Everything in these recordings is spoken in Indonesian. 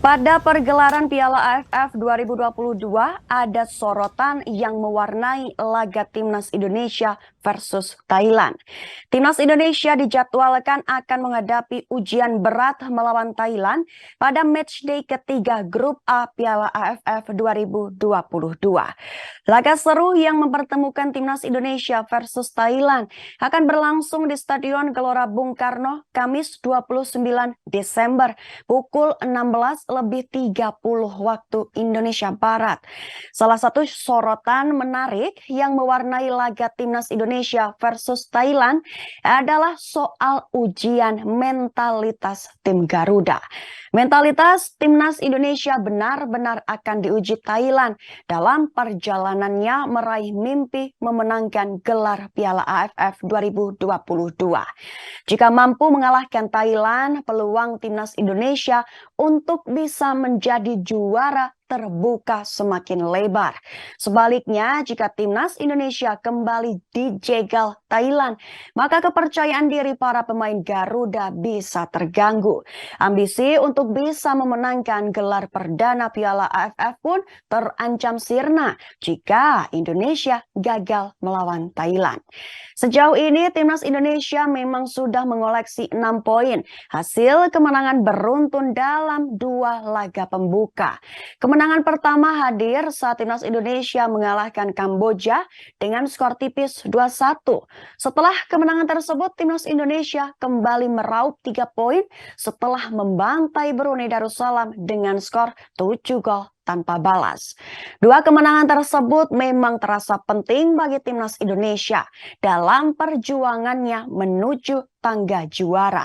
Pada pergelaran Piala AFF 2022, ada sorotan yang mewarnai laga Timnas Indonesia versus Thailand. Timnas Indonesia dijadwalkan akan menghadapi ujian berat melawan Thailand pada matchday ketiga Grup A Piala AFF 2022. Laga seru yang mempertemukan Timnas Indonesia versus Thailand akan berlangsung di Stadion Gelora Bung Karno, Kamis 29 Desember pukul 16:30 waktu Indonesia Barat. Salah satu sorotan menarik yang mewarnai laga Timnas Indonesia versus Thailand adalah soal ujian mentalitas tim Garuda. Mentalitas Timnas Indonesia benar-benar akan diuji Thailand dalam perjalanannya meraih mimpi memenangkan gelar Piala AFF 2022. Jika mampu mengalahkan Thailand, peluang Timnas Indonesia untuk bisa menjadi juara terbuka semakin lebar. Sebaliknya, jika Timnas Indonesia kembali dijegal Thailand, maka kepercayaan diri para pemain Garuda bisa terganggu. Ambisi untuk bisa memenangkan gelar perdana Piala AFF pun terancam sirna jika Indonesia gagal melawan Thailand. Sejauh ini, Timnas Indonesia memang sudah mengoleksi 6 poin, hasil kemenangan beruntun dalam 2 laga pembuka. Kemenangan pertama hadir saat Timnas Indonesia mengalahkan Kamboja dengan skor tipis 2-1. Setelah kemenangan tersebut, Timnas Indonesia kembali meraup 3 poin setelah membantai Brunei Darussalam dengan skor 7 gol tanpa balas. 2 kemenangan tersebut memang terasa penting bagi Timnas Indonesia dalam perjuangannya menuju tangga juara.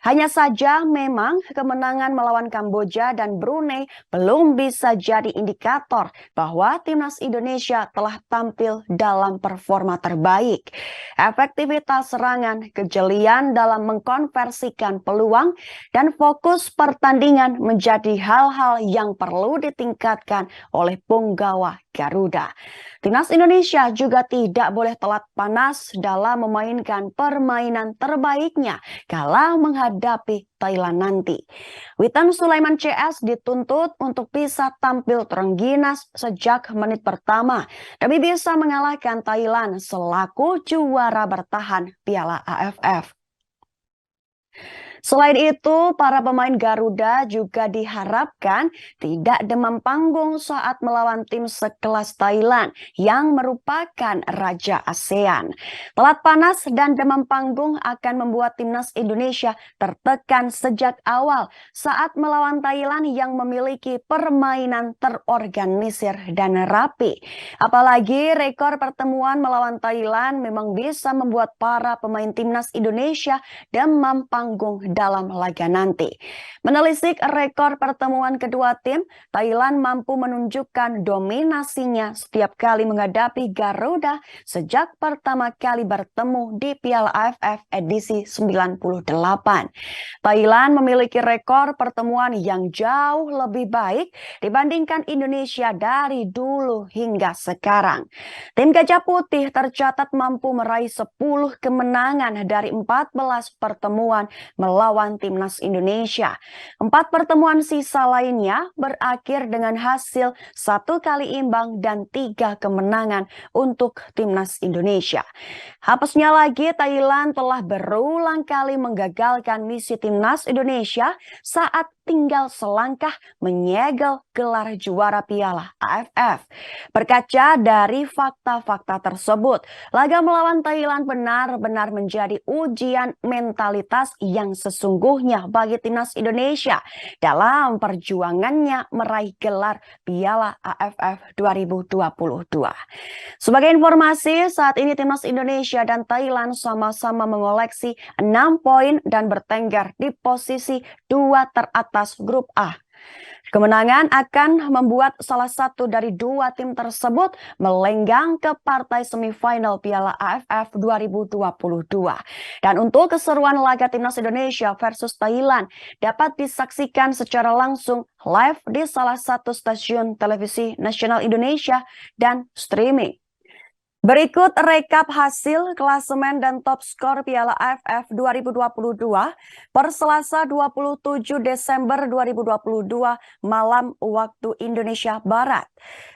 Hanya saja memang kemenangan melawan Kamboja dan Brunei belum bisa jadi indikator bahwa Timnas Indonesia telah tampil dalam performa terbaik. Efektivitas serangan, kejelian dalam mengkonversikan peluang, dan fokus pertandingan menjadi hal-hal yang perlu ditingkatkan oleh punggawa Garuda. Timnas Indonesia juga tidak boleh telat panas dalam memainkan permainan terbaiknya kala menghadapi Thailand nanti. Witan Sulaiman CS dituntut untuk bisa tampil terengginas sejak menit pertama demi bisa mengalahkan Thailand selaku juara bertahan Piala AFF. Selain itu, para pemain Garuda juga diharapkan tidak demam panggung saat melawan tim sekelas Thailand yang merupakan raja ASEAN. Telat panas dan demam panggung akan membuat Timnas Indonesia tertekan sejak awal saat melawan Thailand yang memiliki permainan terorganisir dan rapi. Apalagi rekor pertemuan melawan Thailand memang bisa membuat para pemain Timnas Indonesia demam panggung dalam laga nanti. Menelisik rekor pertemuan kedua tim, Thailand mampu menunjukkan dominasinya setiap kali menghadapi Garuda sejak pertama kali bertemu di Piala AFF edisi 98. Thailand memiliki rekor pertemuan yang jauh lebih baik dibandingkan Indonesia dari dulu hingga sekarang. Tim Gajah Putih tercatat mampu meraih 10 kemenangan dari 14 pertemuan melawan Timnas Indonesia. 4 pertemuan sisa lainnya berakhir dengan hasil 1 kali imbang dan 3 kemenangan untuk Timnas Indonesia. Hapusnya lagi, Thailand telah berulang kali menggagalkan misi Timnas Indonesia saat tinggal selangkah menyegel gelar juara Piala AFF. Berkaca dari fakta-fakta tersebut, laga melawan Thailand benar-benar menjadi ujian mentalitas yang sesungguhnya bagi Timnas Indonesia dalam perjuangannya meraih gelar Piala AFF 2022. Sebagai informasi, saat ini Timnas Indonesia dan Thailand sama-sama mengoleksi 6 poin dan bertengger di posisi 2 teratas Grup A. Kemenangan akan membuat salah satu dari 2 tim tersebut melenggang ke partai semifinal Piala AFF 2022. Dan untuk keseruan laga Timnas Indonesia versus Thailand dapat disaksikan secara langsung live di salah satu stasiun televisi nasional Indonesia dan streaming. Berikut rekap hasil klasemen dan top skor Piala AFF 2022 per Selasa 27 Desember 2022 malam waktu Indonesia Barat.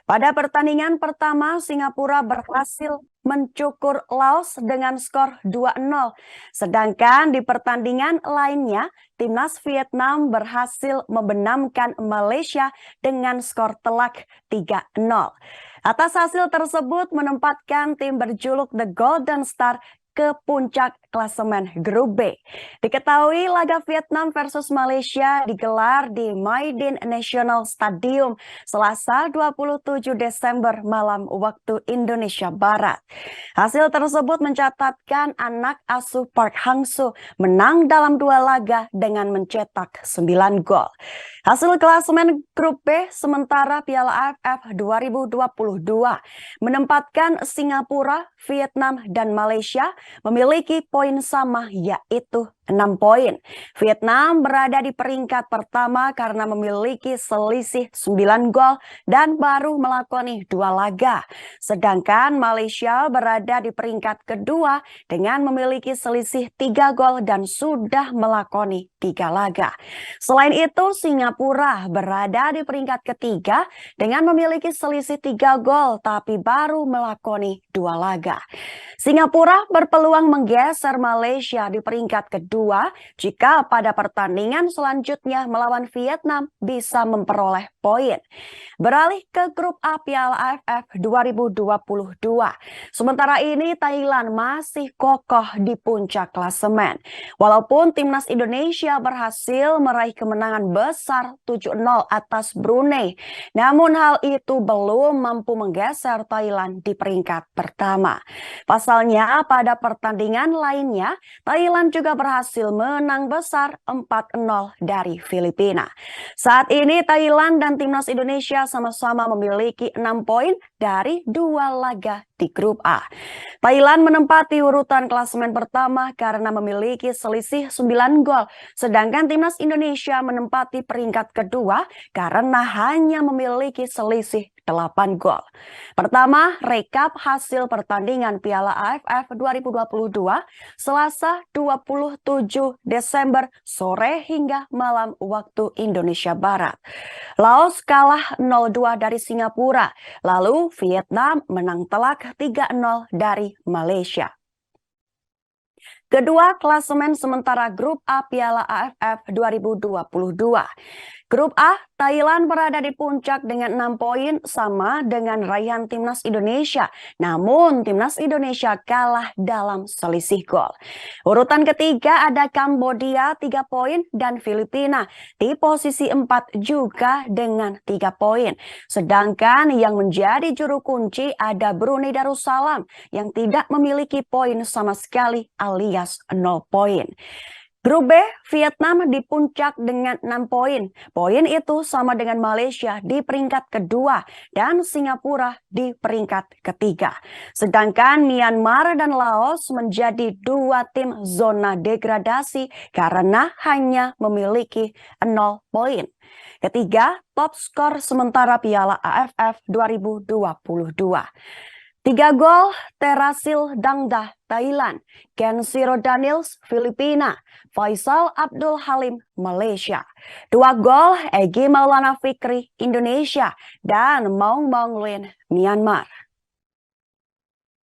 Pada pertandingan pertama, Singapura berhasil mencukur Laos dengan skor 2-0. Sedangkan di pertandingan lainnya, timnas Vietnam berhasil membenamkan Malaysia dengan skor telak 3-0. Atas hasil tersebut menempatkan tim berjuluk The Golden Star ke puncak klasemen grup B. Diketahui laga Vietnam versus Malaysia digelar di Maidin National Stadium Selasa 27 Desember malam waktu Indonesia Barat. Hasil tersebut mencatatkan anak asuh Park Hang-seo menang dalam 2 laga dengan mencetak 9 gol. Hasil klasemen grup B sementara Piala AFF 2022 menempatkan Singapura, Vietnam, dan Malaysia memiliki poin sama yaitu 6 poin. Vietnam berada di peringkat pertama karena memiliki selisih 9 gol dan baru melakoni 2 laga. Sedangkan Malaysia berada di peringkat kedua dengan memiliki selisih 3 gol dan sudah melakoni 3 laga. Selain itu, Singapura berada di peringkat ketiga dengan memiliki selisih 3 gol tapi baru melakoni 2 laga. Singapura berpeluang menggeser Malaysia di peringkat kedua jika pada pertandingan selanjutnya melawan Vietnam bisa memperoleh poin. Beralih ke grup A Piala AFF 2022. Sementara ini Thailand masih kokoh di puncak klasemen. Walaupun timnas Indonesia berhasil meraih kemenangan besar 7-0 atas Brunei, namun hal itu belum mampu menggeser Thailand di peringkat pertama. Pasalnya pada pertandingan lainnya, Thailand juga berhasil menang besar 4-0 dari Filipina. Saat ini Thailand dan timnas Indonesia sama-sama memiliki 6 poin dari 2 laga di grup A. Thailand menempati urutan klasemen pertama karena memiliki selisih 9 gol, sedangkan timnas Indonesia menempati peringkat kedua karena hanya memiliki selisih 8 gol. Pertama, rekap hasil pertandingan Piala AFF 2022 Selasa 27 Desember sore hingga malam waktu Indonesia Barat. Laos kalah 0-2 dari Singapura, lalu Vietnam menang telak 3-0 dari Malaysia. Kedua klasemen sementara grup A Piala AFF 2022. Grup A, Thailand berada di puncak dengan 6 poin sama dengan raihan timnas Indonesia. Namun timnas Indonesia kalah dalam selisih gol. Urutan ketiga ada Kambodia 3 poin dan Filipina di posisi 4 juga dengan 3 poin. Sedangkan yang menjadi juru kunci ada Brunei Darussalam yang tidak memiliki poin sama sekali alias 0 poin. Grup B, Vietnam di puncak dengan 6 poin. Poin itu sama dengan Malaysia di peringkat kedua dan Singapura di peringkat ketiga. Sedangkan Myanmar dan Laos menjadi 2 tim zona degradasi karena hanya memiliki 0 poin. Ketiga, top skor sementara Piala AFF 2022. 3 gol Terasil Dangda Thailand, Kenshiro Daniels Filipina, Faisal Abdul Halim Malaysia. 2 gol Egy Maulana Fikri Indonesia dan Maung Maung Lin Myanmar.